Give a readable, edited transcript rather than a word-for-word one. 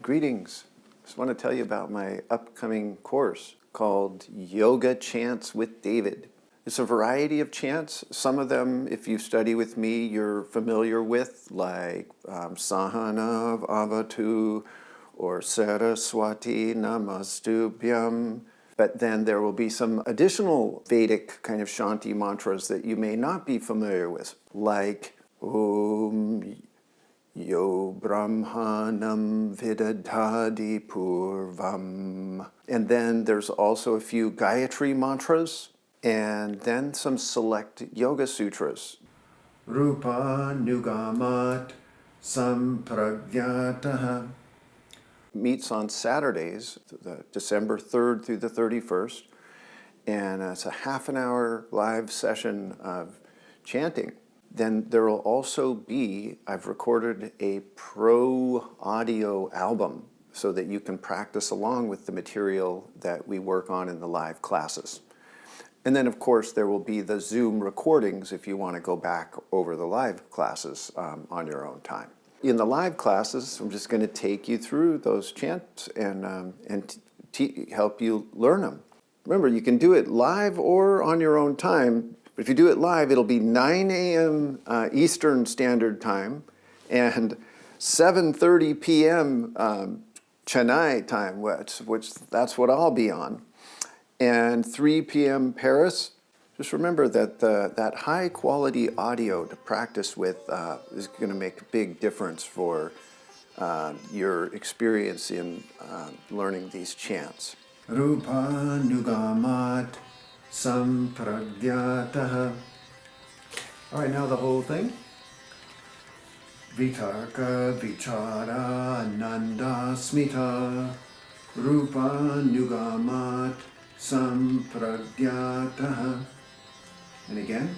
Greetings. Just want to tell you about my upcoming course called Yoga Chants with David. It's a variety of chants. Some of them, if you study with me, you're familiar with, like Sahana Avatu or Saraswati Namastubhyam. But then there will be some additional Vedic kind of shanti mantras that you may not be familiar with, like Om Yo Brahmanam Vidadhadi Purvam. And then there's also a few GAYATRI mantras, and then some select yoga sutras. Rupa Nugamat Sampragyataha. Meets on Saturdays, December 3rd through the 31st, and it's a half-an-hour live session of chanting. Then there will also be, I've recorded a pro audio album so that you can practice along with the material that we work on in the live classes. And then, of course, there will be the Zoom recordings if you want to go back over the live classes on your own time. In the live classes, I'm just going to take you through those chants and help you learn them. Remember, you can do it live or on your own time. But if you do it live, it'll be 9 a.m. Eastern Standard Time and 7:30 p.m. Chennai time, which that's what I'll be on, and 3 p.m. Paris. Just remember that that high-quality audio to practice with is going to make a big difference for your experience in learning these chants. Rupa Nugamat Sampragyataha. All right, now the whole thing. Vitarka Vichara Ananda Smita Rupa Nugamat Sampragyataha. And again.